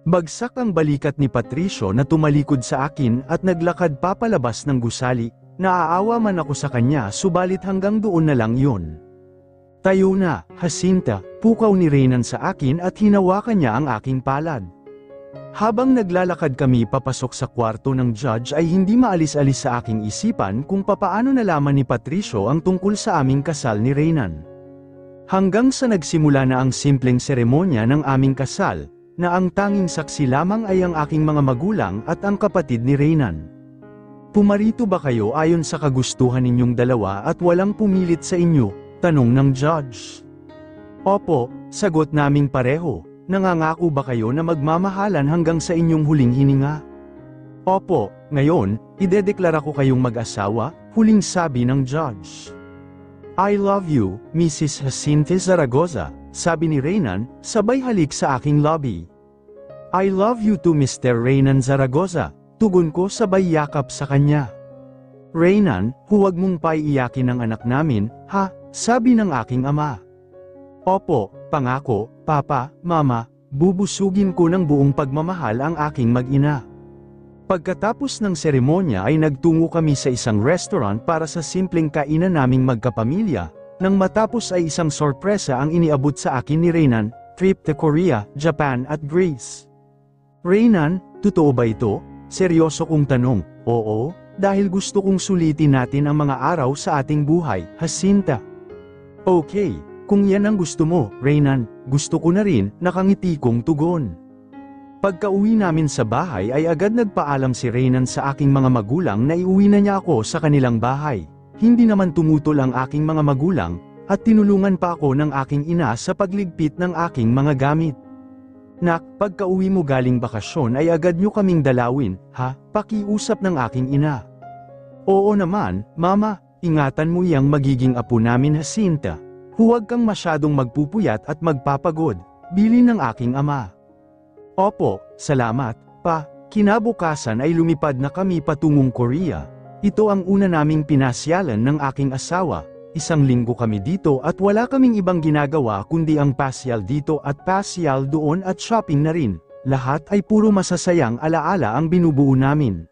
Bagsak ang balikat ni Patricio na tumalikod sa akin at naglakad papalabas ng gusali. Naaawa man ako sa kanya subalit hanggang doon na lang yun. Tayo na, Jacinta, pukaw ni Reynan sa akin at hinawakan niya ang aking palad. Habang naglalakad kami papasok sa kwarto ng judge ay hindi maalis-alis sa aking isipan kung papaano nalaman ni Patricio ang tungkol sa aming kasal ni Reynan. Hanggang sa nagsimula na ang simpleng seremonya ng aming kasal, na ang tanging saksi lamang ay ang aking mga magulang at ang kapatid ni Reynan. Pumarito ba kayo ayon sa kagustuhan ninyong dalawa at walang pumilit sa inyo? Tanong ng judge. Opo, sagot naming pareho. Nangangako ba kayo na magmamahalan hanggang sa inyong huling hininga? Opo, ngayon, idedeklara ko kayong mag-asawa, huling sabi ng judge. I love you, Mrs. Jacinta Zaragoza, sabi ni Reynan, sabay halik sa aking lobby. I love you too Mr. Reynan Zaragoza, tugon ko sabay yakap sa kanya. Reynan, huwag mong paiiyakin ang anak namin, ha, sabi ng aking ama. Opo, pangako, papa, mama, bubusugin ko ng buong pagmamahal ang aking mag-ina. Pagkatapos ng seremonya ay nagtungo kami sa isang restaurant para sa simpleng kainan naming magkapamilya, nang matapos ay isang sorpresa ang iniabot sa akin ni Reynan, trip to Korea, Japan at Greece. Reynan, totoo ba ito? Seryoso kong tanong. Oo, dahil gusto kong sulitin natin ang mga araw sa ating buhay, Jacinta. Okay, kung yan ang gusto mo, Reynan, gusto ko na rin, nakangiti kong tugon. Pagka-uwi namin sa bahay ay agad nagpaalam si Reynan sa aking mga magulang na iuwi na niya ako sa kanilang bahay. Hindi naman tumutol ang aking mga magulang, at tinulungan pa ako ng aking ina sa pagligpit ng aking mga gamit. Nak, pagka-uwi mo galing bakasyon ay agad nyo kaming dalawin, ha? Pakiusap ng aking ina. Oo naman, mama, ingatan mo yang magiging apo namin Jacinta. Huwag kang masyadong magpupuyat at magpapagod, bilin ng aking ama. Opo, salamat, pa. Kinabukasan ay lumipad na kami patungong Korea. Ito ang una naming pinasyalan ng aking asawa. Isang linggo kami dito at wala kaming ibang ginagawa kundi ang pasyal dito at pasyal doon at shopping na rin. Lahat ay puro masasayang alaala ang binubuo namin.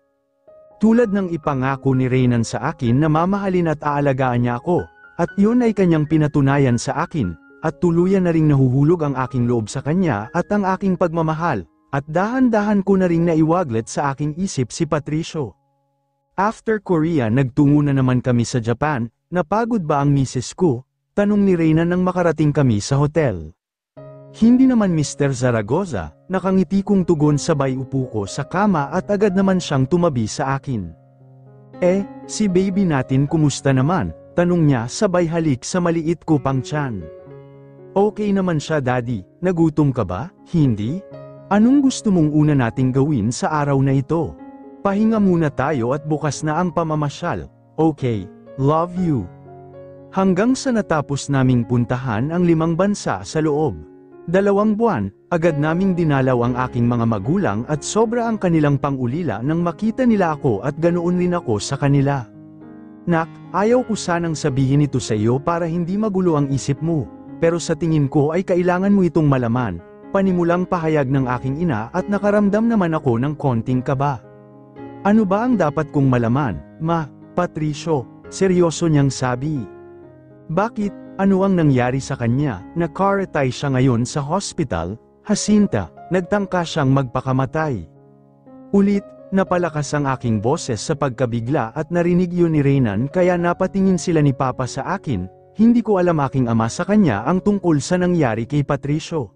Tulad ng ipangako ni Reynan sa akin na mamahalin at aalagaan niya ako, at yun ay kanyang pinatunayan sa akin, at tuluyan na ring nahuhulog ang aking loob sa kanya at ang aking pagmamahal, at dahan-dahan ko na ring naiwaglet sa aking isip si Patricio. After Korea nagtungo na naman kami sa Japan. Napagod ba ang misis ko? Tanong ni Reynan nang makarating kami sa hotel. Hindi naman Mr. Zaragoza, nakangiti kong tugon sabay upo ko sa kama at agad naman siyang tumabi sa akin. Si baby natin kumusta naman? Tanong niya sabay halik sa maliit ko pang tiyan. Okay naman siya daddy, nagutom ka ba? Hindi? Anong gusto mong una nating gawin sa araw na ito? Pahinga muna tayo at bukas na ang pamamasyal, okay? Love you. Hanggang sa natapos naming puntahan ang 5 bansa sa loob. 2 buwan, agad naming dinalaw ang aking mga magulang at sobra ang kanilang pangulila nang makita nila ako at ganoon rin ako sa kanila. Nak, ayaw ko sanang sabihin ito sa iyo para hindi magulo ang isip mo, pero sa tingin ko ay kailangan mo itong malaman. Panimulang pahayag ng aking ina at nakaramdam naman ako ng konting kaba. Ano ba ang dapat kong malaman, ma, Patricio? Seryoso niyang sabi. Bakit, ano ang nangyari sa kanya? Nakaretay siya ngayon sa hospital, Jacinta, nagtangka siyang magpakamatay. Ulit, napalakas ang aking boses sa pagkabigla at narinig yun ni Reynan kaya napatingin sila ni Papa sa akin, hindi ko alam aking ama sa kanya ang tungkol sa nangyari kay Patricio.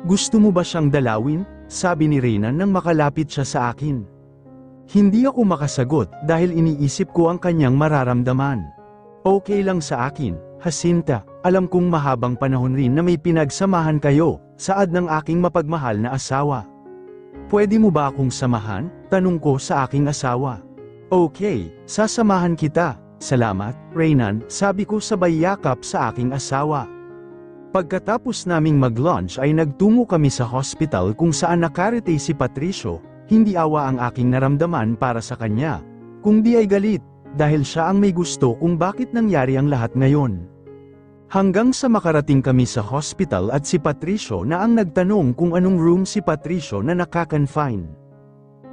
Gusto mo ba siyang dalawin? Sabi ni Reynan nang makalapit siya sa akin. Hindi ako makasagot dahil iniisip ko ang kanyang mararamdaman. Okay lang sa akin, Jacinta, alam kong mahabang panahon rin na may pinagsamahan kayo, saad ng aking mapagmahal na asawa. Pwede mo ba akong samahan? Tanong ko sa aking asawa. Okay, sasamahan kita. Salamat, Reynan, sabi ko sabay yakap sa aking asawa. Pagkatapos naming mag-lunch ay nagtungo kami sa hospital kung saan nakarete si Patricio. Hindi awa ang aking naramdaman para sa kanya, kundi ay galit, dahil siya ang may gusto kung bakit nangyari ang lahat ngayon. Hanggang sa makarating kami sa hospital at si Patricio na ang nagtanong kung anong room si Patricio na nakakonfine.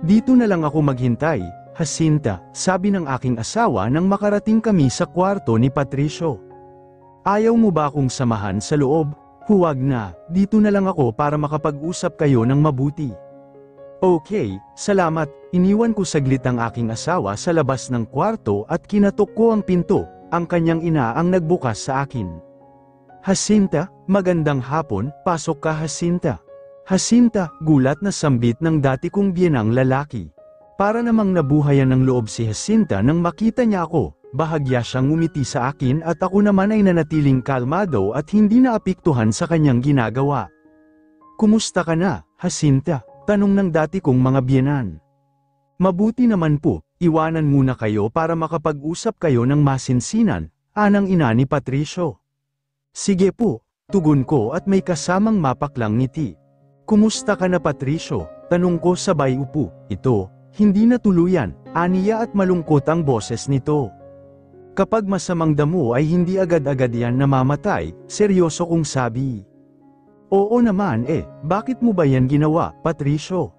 Dito na lang ako maghintay, Jacinta, sabi ng aking asawa nang makarating kami sa kwarto ni Patricio. Ayaw mo ba akong samahan sa loob? Huwag na, dito na lang ako para makapag-usap kayo ng mabuti. Okay, salamat, iniwan ko saglit ang aking asawa sa labas ng kwarto at kinatok ko ang pinto. Ang kanyang ina ang nagbukas sa akin. Jacinta, magandang hapon, pasok ka Jacinta. Jacinta, gulat na sambit ng dati kong biyenang lalaki. Para namang nabuhayan ng loob si Jacinta nang makita niya ako, bahagya siyang ngumiti sa akin at ako naman ay nanatiling kalmado at hindi naapektuhan sa kanyang ginagawa. Kumusta ka na, Jacinta? Tanong ng dati kong mga biyenan. Mabuti naman po. Iwanan muna kayo para makapag-usap kayo ng masinsinan, anang ina ni Patricio. Sige po, tugon ko at may kasamang mapaklang ngiti. Kumusta ka na Patricio? Tanong ko sabay upo. Ito, hindi na tuluyan, aniya at malungkot ang boses nito. Kapag masamang damo ay hindi agad-agad yan namamatay, seryoso kong sabi. Oo naman bakit mo ba yan ginawa, Patricio?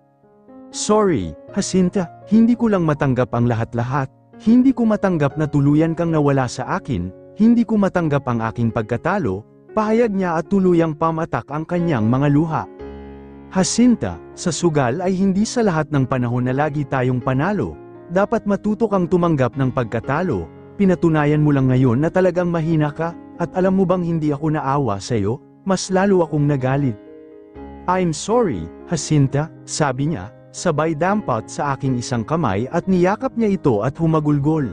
Sorry, Jacinta, hindi ko lang matanggap ang lahat-lahat, hindi ko matanggap na tuluyan kang nawala sa akin, hindi ko matanggap ang aking pagkatalo, pahayag niya at tuluyang pamatak ang kanyang mga luha. Jacinta, sa sugal ay hindi sa lahat ng panahon na lagi tayong panalo, dapat matuto kang tumanggap ng pagkatalo, pinatunayan mo lang ngayon na talagang mahina ka, at alam mo bang hindi ako naawa sa'yo, mas lalo akong nagalit. I'm sorry, Jacinta, sabi niya. Sabay dampot sa aking isang kamay at niyakap niya ito at humagulgol.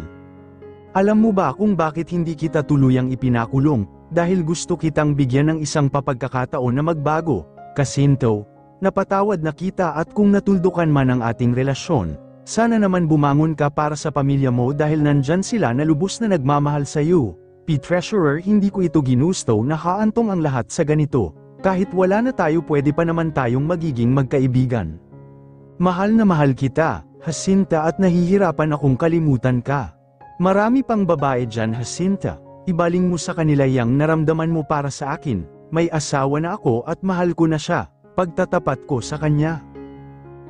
Alam mo ba kung bakit hindi kita tuluyang ipinakulong? Dahil gusto kitang bigyan ng isang papagkakataon na magbago. Jacinto, napatawad na kita at kung natuldukan man ang ating relasyon, sana naman bumangon ka para sa pamilya mo dahil nandyan sila na lubos na nagmamahal sa iyo. Treasurer, hindi ko ito ginusto na haantong ang lahat sa ganito. Kahit wala na tayo pwede pa naman tayong magiging magkaibigan. Mahal na mahal kita, Jacinta at nahihirapan akong kalimutan ka. Marami pang babae dyan Jacinta, ibaling mo sa kanila yang naramdaman mo para sa akin, may asawa na ako at mahal ko na siya, pagtatapat ko sa kanya.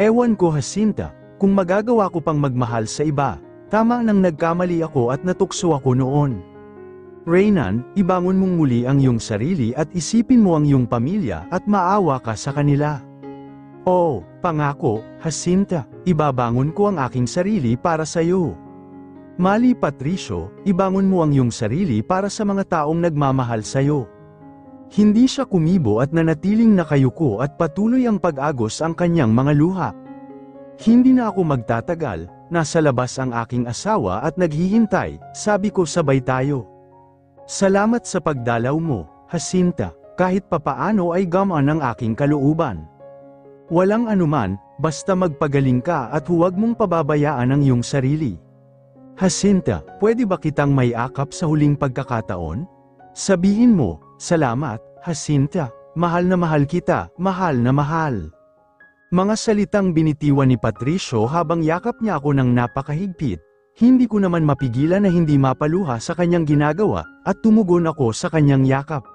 Ewan ko Jacinta, kung magagawa ko pang magmahal sa iba, tama nang nagkamali ako at natukso ako noon. Reynan, ibangon mong muli ang iyong sarili at isipin mo ang iyong pamilya at maawa ka sa kanila. Oo, pangako, Jacinta, ibabangon ko ang aking sarili para sa iyo. Mali Patricio, ibangon mo ang iyong sarili para sa mga taong nagmamahal sa iyo. Hindi siya kumibo at nanatiling nakayuko at patuloy ang pag-agos ang kanyang mga luha. Hindi na ako magtatagal, nasa labas ang aking asawa at naghihintay, sabi ko sabay tayo. Salamat sa pagdalaw mo, Jacinta, kahit papaano ay gamaan ang aking kalooban. Walang anuman, basta magpagaling ka at huwag mong pababayaan ang iyong sarili. Jacinta, pwede ba kitang may akap sa huling pagkakataon? Sabihin mo, salamat, Jacinta, mahal na mahal kita, mahal na mahal. Mga salitang binitiwan ni Patricio habang yakap niya ako ng napakahigpit, hindi ko naman mapigilan na hindi mapaluha sa kanyang ginagawa, at tumugon ako sa kanyang yakap.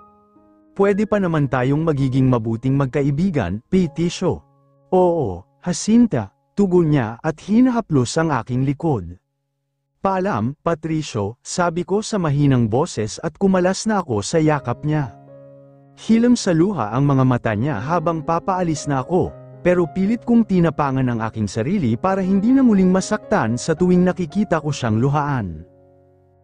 Pwede pa naman tayong magiging mabuting magkaibigan, Patricio. Oo, Jacinta, tugon niya at hinahaplos ang aking likod. Paalam, Patricio, sabi ko sa mahinang boses at kumalas na ako sa yakap niya. Hilam sa luha ang mga mata niya habang papaalis na ako, pero pilit kong tinapangan ang aking sarili para hindi na muling masaktan sa tuwing nakikita ko siyang luhaan.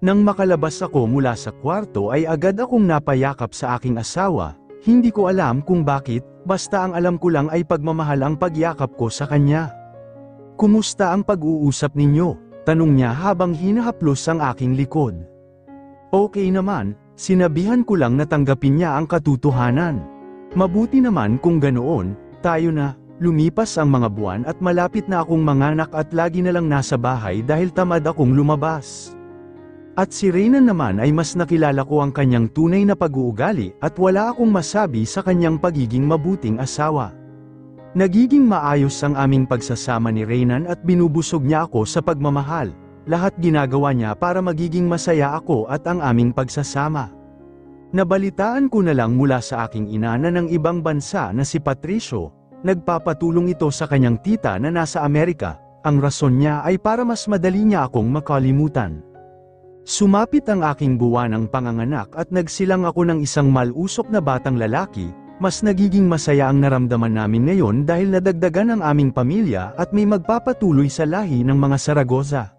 Nang makalabas ako mula sa kwarto ay agad akong napayakap sa aking asawa, hindi ko alam kung bakit, basta ang alam ko lang ay pagmamahal ang pagyakap ko sa kanya. Kumusta ang pag-uusap ninyo? Tanong niya habang hinahaplos ang aking likod. Okay naman, sinabihan ko lang na tanggapin niya ang katotohanan. Mabuti naman kung ganoon, tayo na. Lumipas ang mga buwan at malapit na akong manganak at lagi na lang nasa bahay dahil tamad akong lumabas. At si Reynan naman ay mas nakilala ko ang kanyang tunay na pag-uugali at wala akong masabi sa kanyang pagiging mabuting asawa. Nagiging maayos ang aming pagsasama ni Reynan at binubusog niya ako sa pagmamahal. Lahat ginagawa niya para magiging masaya ako at ang aming pagsasama. Nabalitaan ko na lang mula sa aking ina na ng ibang bansa na si Patricio, nagpapatulong ito sa kanyang tita na nasa Amerika. Ang rason niya ay para mas madali niya akong makalimutan. Sumapit ang aking buwan ng panganganak at nagsilang ako ng isang malusok na batang lalaki. Mas nagiging masaya ang naramdaman namin ngayon dahil nadagdagan ang aming pamilya at may magpapatuloy sa lahi ng mga Saragosa.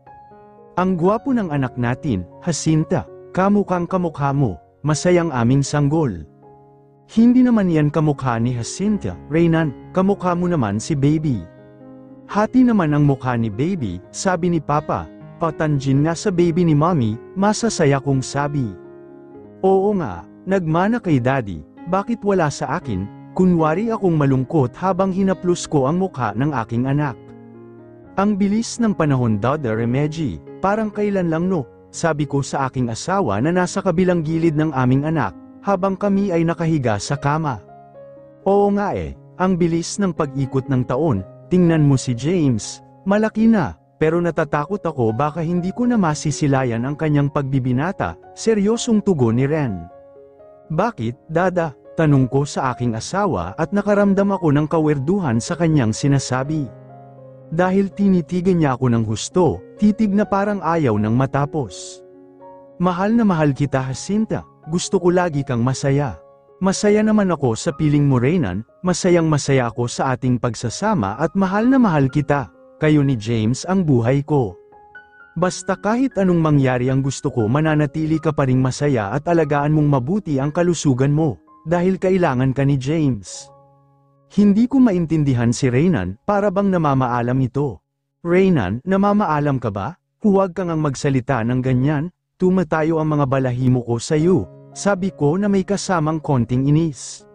Ang gwapo ng anak natin, Jacinta, kamukhang kamukha mo, masayang aming sanggol. Hindi naman yan kamukha ni Jacinta, Reynan, kamukha mo naman si Baby. Hati naman ang mukha ni Baby, sabi ni Papa, patanjin nga sa baby ni Mommy, masasaya kong sabi. Oo nga, nagmana kay Daddy. Bakit wala sa akin, kunwari akong malungkot habang hinaplos ko ang mukha ng aking anak. Ang bilis ng panahon Dada Remegi, parang kailan lang no, sabi ko sa aking asawa na nasa kabilang gilid ng aming anak, habang kami ay nakahiga sa kama. Oo nga ang bilis ng pag-ikot ng taon, tingnan mo si James, malaki na, pero natatakot ako baka hindi ko na masisilayan ang kanyang pagbibinata, seryosong tugon ni Ren. Bakit, Dada? Tanong ko sa aking asawa at nakaramdam ako ng kawerduhan sa kanyang sinasabi. Dahil tinitigan niya ako ng husto, titig na parang ayaw nang matapos. Mahal na mahal kita Jacinta, gusto ko lagi kang masaya. Masaya naman ako sa piling mo Reynan, masayang masaya ako sa ating pagsasama at mahal na mahal kita, kayo ni James ang buhay ko. Basta kahit anong mangyari ang gusto ko mananatili ka pa ring masaya at alagaan mong mabuti ang kalusugan mo, dahil kailangan ka ni James. Hindi ko maintindihan si Reynan, para bang namamaalam ito. Reynan, namamaalam ka ba? Huwag kang ang magsalita ng ganyan, tumatayo ang mga balahimo ko sa iyo, sabi ko na may kasamang konting inis.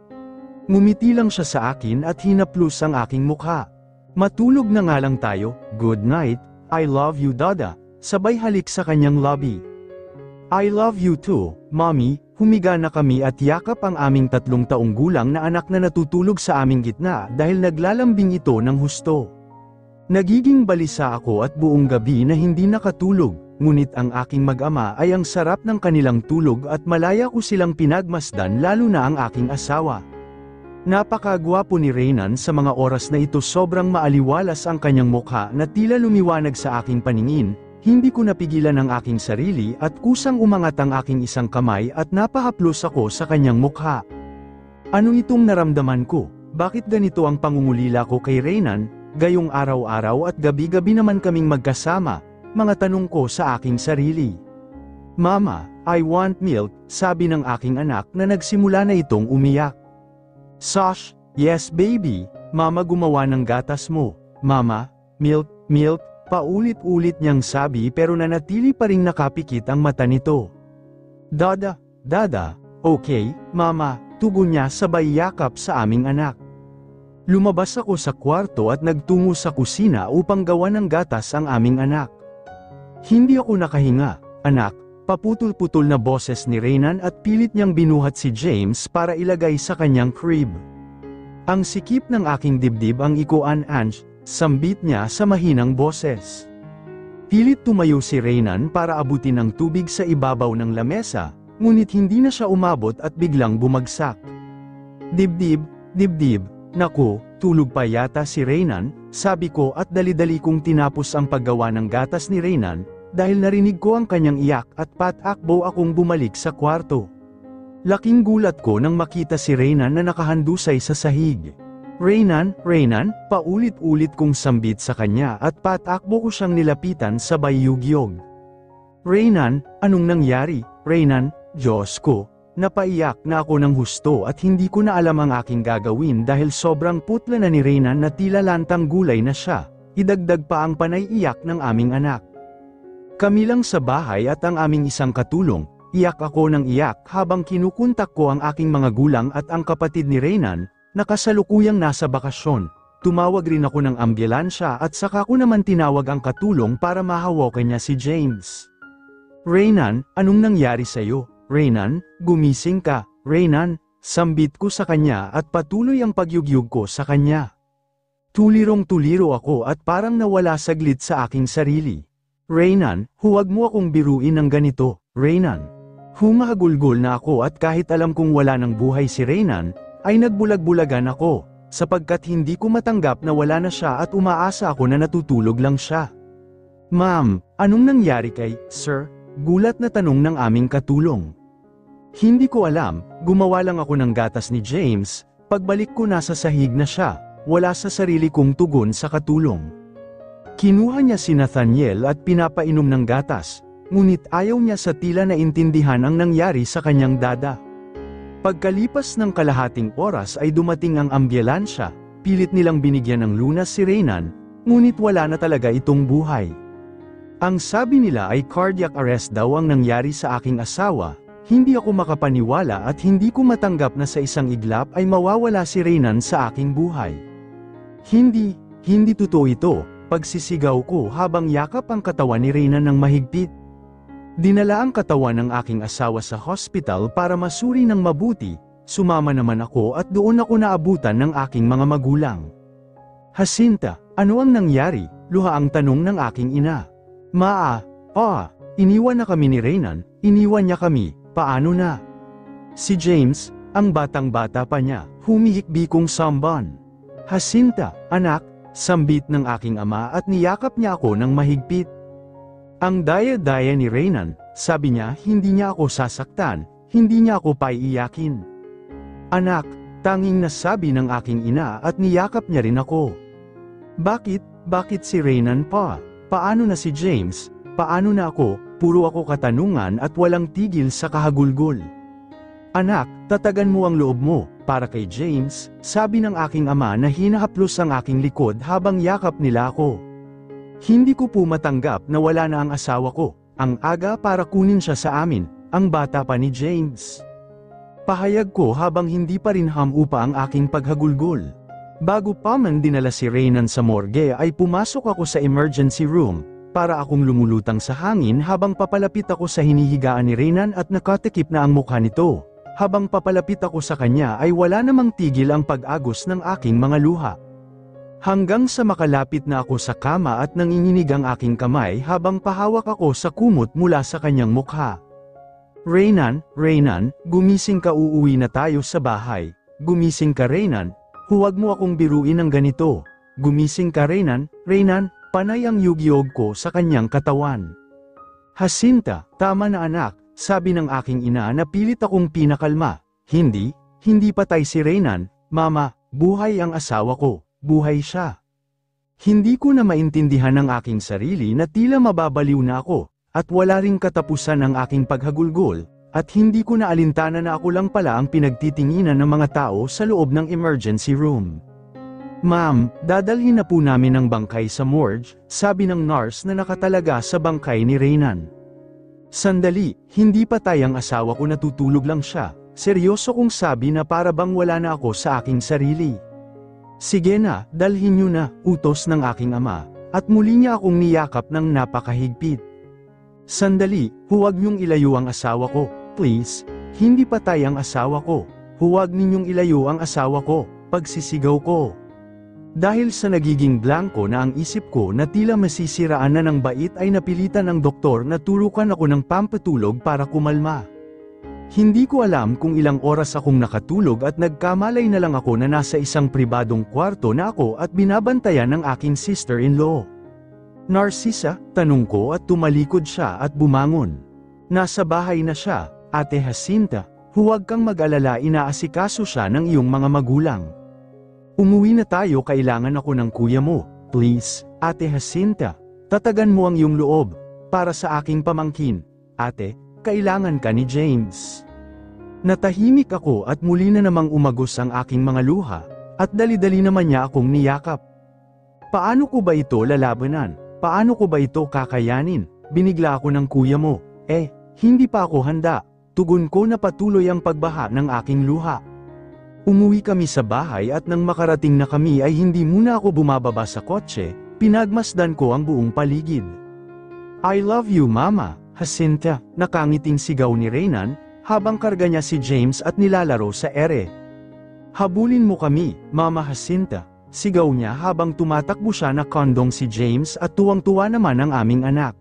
Ngumiti lang siya sa akin at hinaplos ang aking mukha. Matulog na nga lang tayo, good night, I love you Dada. Sabay halik sa kanyang lobby. I love you too, Mommy. Humiga na kami at yakap ang aming 3 taong gulang na anak na natutulog sa aming gitna dahil naglalambing ito ng husto. Nagiging balisa ako at buong gabi na hindi nakatulog, ngunit ang aking mag-ama ay ang sarap ng kanilang tulog at malaya ko silang pinagmasdan lalo na ang aking asawa. Napakagwapo ni Reynan sa mga oras na ito, sobrang maaliwalas ang kanyang mukha na tila lumiwanag sa aking paningin. Hindi ko napigilan ang aking sarili at kusang umangat ang aking isang kamay at napahaplos ako sa kanyang mukha. Ano itong naramdaman ko? Bakit ganito ang pangungulila ko kay Reynan, gayong araw-araw at gabi-gabi naman kaming magkasama? Mga tanong ko sa aking sarili. Mama, I want milk, sabi ng aking anak na nagsimula na itong umiyak. Sosh, yes baby, mama gumawa ng gatas mo. Mama, milk, milk. Paulit-ulit niyang sabi pero nanatili pa ring nakapikit ang mata nito. Dada, Dada, okay, Mama, tugon niya sabay yakap sa aming anak. Lumabas ako sa kwarto at nagtungo sa kusina upang gawa ng gatas ang aming anak. Hindi ako nakahinga, anak, paputol-putol na boses ni Reynan at pilit niyang binuhat si James para ilagay sa kanyang crib. Ang sikip ng aking dibdib ang ikuan Ange, sambit niya sa mahinang boses. Pilit tumayo si Reynan para abutin ng tubig sa ibabaw ng lamesa, ngunit hindi na siya umabot at biglang bumagsak. Dibdib, dibdib, naku, tulog pa yata si Reynan, sabi ko at dali-dali kong tinapos ang paggawa ng gatas ni Reynan, dahil narinig ko ang kanyang iyak at patakbo akong bumalik sa kwarto. Laking gulat ko nang makita si Reynan na nakahandusay sa sahig. Reynan, Reynan, paulit-ulit kong sambit sa kanya at patakbo ko siyang nilapitan sabay yugyog. Reynan, anong nangyari? Reynan, Diyos ko, napaiyak na ako ng husto at hindi ko na alam ang aking gagawin dahil sobrang putla na ni Reynan na tila lantang gulay na siya, idagdag pa ang panay iyak ng aming anak. Kami lang sa bahay at ang aming isang katulong, iyak ako ng iyak habang kinukuntak ko ang aking mga gulang at ang kapatid ni Reynan, na kasalukuyang nasa bakasyon. Tumawag rin ako ng ambulansya at saka ko naman tinawag ang katulong para mahawakan niya si James. Reynan, anong nangyari sa'yo? Reynan, gumising ka. Reynan, sambit ko sa kanya at patuloy ang pagyugyug ko sa kanya. Tulirong-tuliro ako at parang nawala saglit sa aking sarili. Reynan, huwag mo akong biruin ng ganito. Reynan, Humahagulgol na ako at kahit alam kong wala ng buhay si Reynan, ay nagbulag-bulagan ako, sapagkat hindi ko matanggap na wala na siya at umaasa ako na natutulog lang siya. Ma'am, anong nangyari kay, sir? Gulat na tanong ng aming katulong. Hindi ko alam, gumawa lang ako ng gatas ni James, pagbalik ko nasa sahig na siya, wala sa sarili kong tugon sa katulong. Kinuha niya si Nathaniel at pinapainom ng gatas, ngunit ayaw niya sa tila na intindihan ang nangyari sa kanyang dada. Pagkalipas ng kalahating oras ay dumating ang ambulansya, pilit nilang binigyan ng lunas si Reynan, ngunit wala na talaga itong buhay. Ang sabi nila ay cardiac arrest daw ang nangyari sa aking asawa, hindi ako makapaniwala at hindi ko matanggap na sa isang iglap ay mawawala si Reynan sa aking buhay. Hindi totoo ito, pagsisigaw ko habang yakap ang katawan ni Reynan ng mahigpit. Dinala ang katawan ng aking asawa sa hospital para masuri ng mabuti, sumama naman ako at doon ako naabutan ng aking mga magulang. Jacinta, ano ang nangyari? Luha ang tanong ng aking ina. Iniwan na kami ni Reynan, iniwan niya kami, paano na? Si James, ang batang-bata pa niya, humihikbi kong samban. Jacinta, anak, sambit ng aking ama at niyakap niya ako ng mahigpit. Ang daya-daya ni Reynan, sabi niya hindi niya ako sasaktan, hindi niya ako paiiyakin. Anak, tanging nasabi ng aking ina at niyakap niya rin ako. Bakit si Reynan pa? Paano na si James? Paano na ako? Puro ako katanungan at walang tigil sa kahagulgol. Anak, tatagan mo ang loob mo, para kay James, sabi ng aking ama na hinahaplos ang aking likod habang yakap nila ako. Hindi ko po matanggap na wala na ang asawa ko, ang aga para kunin siya sa amin, ang bata pa ni James. Pahayag ko habang hindi pa rin hamupa ang aking paghagulgol. Bago pa man dinala si Reynan sa morgue ay pumasok ako sa emergency room, para akong lumulutang sa hangin habang papalapit ako sa hinihigaan ni Reynan at nakatikip na ang mukha nito. Habang papalapit ako sa kanya ay wala namang tigil ang pag-agos ng aking mga luha. Hanggang sa makalapit na ako sa kama at nanginginig ang aking kamay habang pahawak ako sa kumot mula sa kanyang mukha. Reynan, gumising ka, uuwi na tayo sa bahay. Gumising ka Reynan, huwag mo akong biruin ng ganito. Gumising ka Reynan, panay ang yugyog ko sa kanyang katawan. Jacinta, tama na anak, sabi ng aking ina na pilit akong pinakalma. Hindi patay si Reynan, mama, buhay ang asawa ko. Buhay siya. Hindi ko na maintindihan ang aking sarili na tila mababaliw na ako, at wala ring katapusan ang aking paghagulgol, at hindi ko na alintana na ako lang pala ang pinagtitinginan ng mga tao sa loob ng emergency room. Ma'am, dadalhin na po namin ang bangkay sa morgue, sabi ng nurse na nakatalaga sa bangkay ni Reynan. Sandali, hindi patay ang asawa ko, natutulog lang siya, seryoso kong sabi na para bang wala na ako sa aking sarili. Sige na, dalhin niyo na, utos ng aking ama, at muli niya akong niyakap ng napakahigpit. Sandali, huwag niyong ilayo ang asawa ko, please, hindi patay ang asawa ko, huwag ninyong ilayo ang asawa ko, pagsisigaw ko. Dahil sa nagiging blanko na ang isip ko na tila masisiraan na ng bait ay napilitan ng doktor na turukan ako ng pampatulog para kumalma. Hindi ko alam kung ilang oras akong nakatulog at nagkamalay na lang ako na nasa isang pribadong kwarto na ako at binabantayan ng aking sister-in-law. Narcisa, tanong ko at tumalikod siya at bumangon. Nasa bahay na siya, Ate Jacinta, huwag kang mag-alala, inaasikaso siya ng iyong mga magulang. Umuwi na tayo, kailangan ako ng kuya mo, please, Ate Jacinta, tatagan mo ang iyong loob, para sa aking pamangkin, ate. Kailangan ka ni James. Natahimik ako at muli na namang umagos ang aking mga luha, at dali-dali naman niya akong niyakap. Paano ko ba ito lalabanan? Paano ko ba ito kakayanin? Binigla ako ng kuya mo. Hindi pa ako handa. Tugon ko na patuloy ang pagbaha ng aking luha. Umuwi kami sa bahay at nang makarating na kami ay hindi muna ako bumababa sa kotse, pinagmasdan ko ang buong paligid. I love you mama. Jacinta, nakangiting sigaw ni Reynan, habang karga niya si James at nilalaro sa ere. Habulin mo kami, Mama Jacinta, sigaw niya habang tumatakbo siya na kondong si James at tuwang-tuwa naman ang aming anak.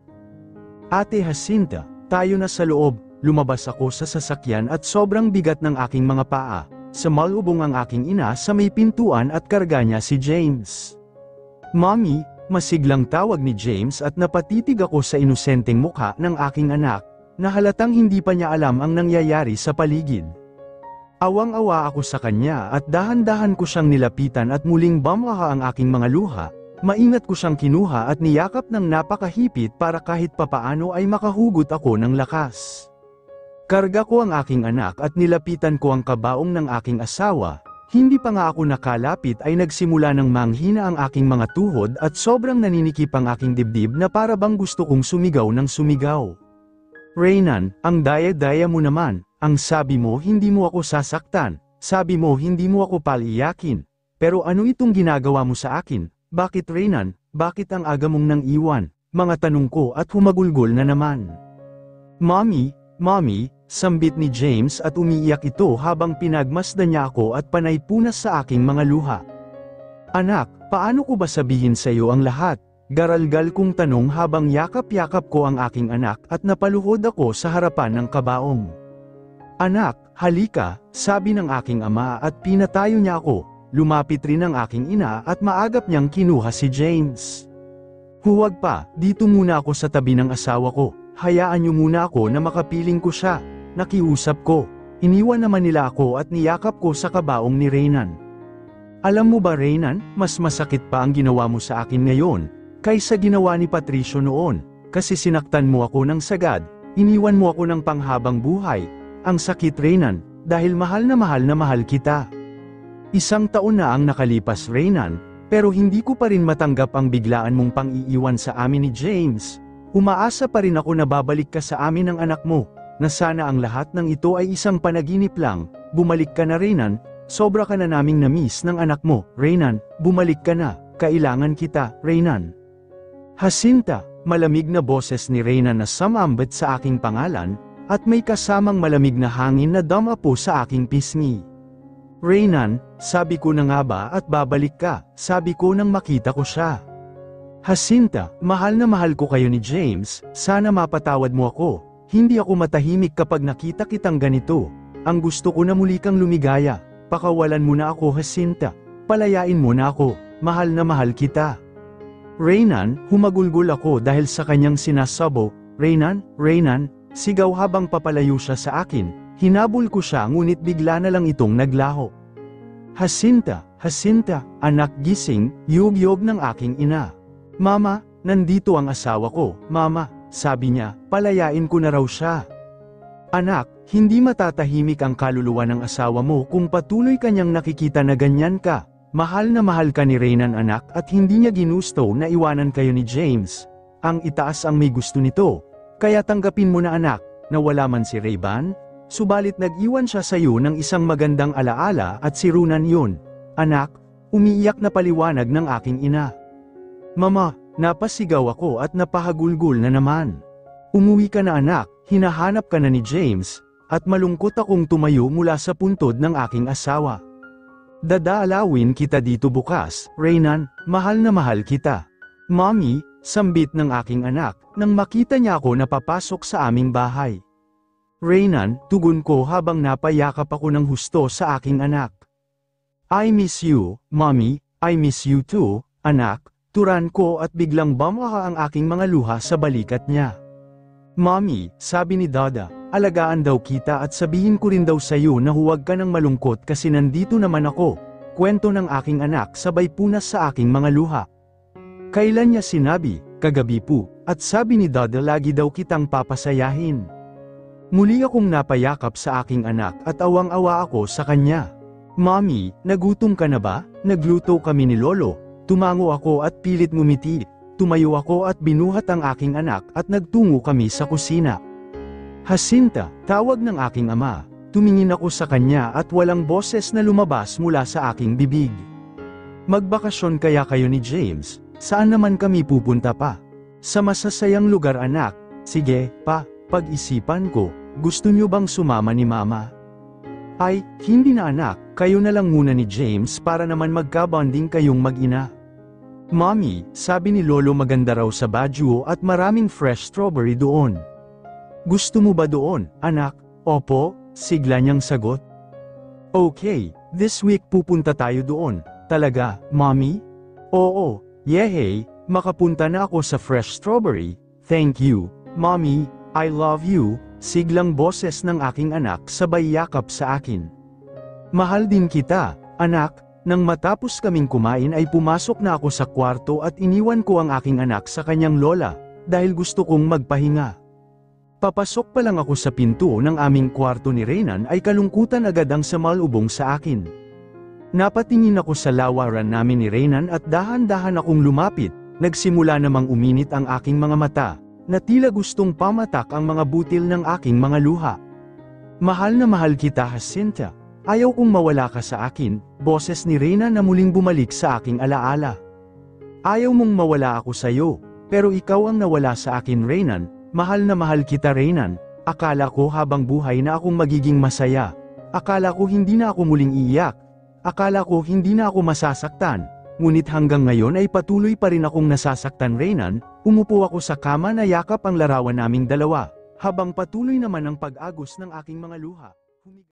Ate Jacinta, tayo na sa loob, lumabas ako sa sasakyan at sobrang bigat ng aking mga paa. Sumalubong ang aking ina sa may pintuan at karga niya si James. "Mommy," masiglang tawag ni James at napatitig ako sa inosenteng mukha ng aking anak, na halatang hindi pa niya alam ang nangyayari sa paligid. Awang-awa ako sa kanya at dahan-dahan ko siyang nilapitan at muling bamaha ang aking mga luha. Maingat ko siyang kinuha at niyakap ng napakahipit para kahit papaano ay makahugot ako ng lakas. Karga ko ang aking anak at nilapitan ko ang kabaong ng aking asawa. Hindi pa nga ako nakalapit ay nagsimula ng manghina ang aking mga tuhod at sobrang naninikip ang aking dibdib na para bang gusto kong sumigaw ng sumigaw. "Reynan, ang daya-daya mo naman, ang sabi mo hindi mo ako sasaktan, sabi mo hindi mo ako paliyakin, pero ano itong ginagawa mo sa akin? Bakit Reynan, bakit ang aga mong nang iwan?" Mga tanong ko at humagulgol na naman. Mommy, sambit ni James at umiiyak ito habang pinagmasdan niya ako at panay punas sa aking mga luha. "Anak, paano ko ba sabihin sa iyo ang lahat?" Garalgal kong tanong habang yakap-yakap ko ang aking anak at napaluhod ako sa harapan ng kabaong. "Anak, halika," sabi ng aking ama at pinatayo niya ako. Lumapit rin ang aking ina at maagap niyang kinuha si James. "Huwag pa, dito muna ako sa tabi ng asawa ko. Hayaan niyo muna ako na makapiling ko siya," nakiusap ko. Iniwan naman nila ako at niyakap ko sa kabaong ni Reynan. "Alam mo ba Reynan, mas masakit pa ang ginawa mo sa akin ngayon kaysa ginawa ni Patricio noon, kasi sinaktan mo ako ng sagad, iniwan mo ako ng panghabang buhay. Ang sakit Reynan, dahil mahal na mahal kita. 1 taon na ang nakalipas Reynan, pero hindi ko pa rin matanggap ang biglaan mong pang-iiwan sa amin ni James. Umaasa pa rin ako na babalik ka sa amin ng anak mo, na sana ang lahat ng ito ay isang panaginip lang. Bumalik ka na Reynan, sobra ka na naming na-miss ng anak mo. Reynan, bumalik ka na, kailangan kita, Reynan." "Jacinta," malamig na boses ni Reynan na sumambit sa aking pangalan, at may kasamang malamig na hangin na damapo sa aking pisngi. "Reynan, sabi ko na nga ba at babalik ka," sabi ko nang makita ko siya. "Jacinta, mahal na mahal ko kayo ni James, sana mapatawad mo ako. Hindi ako matahimik kapag nakita kitang ganito. Ang gusto ko na muli kang lumigaya. Pakawalan mo na ako Jacinta. Palayain mo na ako, mahal na mahal kita." "Reynan," humagulgol ako dahil sa kanyang sinasabo. Reynan," sigaw habang papalayo siya sa akin. Hinabol ko siya ngunit bigla na lang itong naglaho. Jacinta, anak gising," yug-yug ng aking ina. "Mama, nandito ang asawa ko, mama," sabi niya, palayain ko na raw siya. "Anak, hindi matatahimik ang kaluluwa ng asawa mo kung patuloy kanyang nakikita na ganyan ka. Mahal na mahal ka ni Reynan anak at hindi niya ginusto na iwanan kayo ni James. Ang itaas ang may gusto nito. Kaya tanggapin mo na anak, na wala man si Rayban, subalit nag-iwan siya sa iyo ng isang magandang alaala at si Runan yun. Anak," umiiyak na paliwanag ng aking ina. "Mama," napasigaw ako at napahagulgol na naman. "Umuwi ka na anak, hinahanap ka na ni James," at malungkot akong tumayo mula sa puntod ng aking asawa. "Dadaalawin kita dito bukas, Reynan, mahal na mahal kita." "Mommy," sambit ng aking anak, nang makita niya ako na papasok sa aming bahay. "Reynan," tugon ko habang napayakap ako ng husto sa aking anak. "I miss you, Mommy, I miss you too, anak," turan ko at biglang bamaha ang aking mga luha sa balikat niya. "Mommy," sabi ni Dada, "alagaan daw kita at sabihin ko rin daw sa iyo na huwag ka nang malungkot kasi nandito naman ako," kwento ng aking anak sabay punas sa aking mga luha. "Kailan niya sinabi?" "Kagabi po, at sabi ni Dada lagi daw kitang papasayahin." Muli akong napayakap sa aking anak at awang-awa ako sa kanya. "Mommy, nagutom ka na ba? Nagluto kami ni Lolo." Tumango ako at pilit ngumiti. Tumayo ako at binuhat ang aking anak at nagtungo kami sa kusina. "Jacinta," tawag ng aking ama. Tumingin ako sa kanya at walang boses na lumabas mula sa aking bibig. "Magbakasyon kaya kayo ni James? Saan naman kami pupunta pa?" "Sa masasayang lugar anak." "Sige, pa. Pag-isipan ko, gusto niyo bang sumama ni Mama?" "Ay, hindi na anak, kayo na lang muna ni James para naman magka-bonding kayong mag-ina." "Mommy, sabi ni Lolo maganda raw sa Baguio at maraming fresh strawberry doon." Gusto mo ba doon, anak? Opo, sigla niyang sagot. Okay, this week pupunta tayo doon. Talaga, mommy? Oo, yehey, makapunta na ako sa Fresh Strawberry. Thank you, mommy, I love you, siglang boses ng aking anak sabay yakap sa akin. Mahal din kita, anak. Nang matapos kaming kumain ay pumasok na ako sa kwarto at iniwan ko ang aking anak sa kanyang lola, dahil gusto kong magpahinga. Papasok pa lang ako sa pinto ng aming kwarto ni Reynan ay kalungkutan agad ang samalubong sa akin. Napatingin ako sa lawaran namin ni Reynan at dahan-dahan akong lumapit, nagsimula namang uminit ang aking mga mata, na tila gustong pamatak ang mga butil ng aking mga luha. Mahal na mahal kita, Jacinta. Ayaw kong mawala ka sa akin, boses ni Reynan na muling bumalik sa aking alaala. Ayaw mong mawala ako sa iyo, pero ikaw ang nawala sa akin, Reynan. Mahal na mahal kita, Reynan. Akala ko habang buhay na akong magiging masaya. Akala ko hindi na ako muling iiyak. Akala ko hindi na ako masasaktan. Ngunit hanggang ngayon ay patuloy pa rin akong nasasaktan, Reynan. Umupo ako sa kama na yakap ang larawan naming dalawa, habang patuloy naman ang pag-agos ng aking mga luha.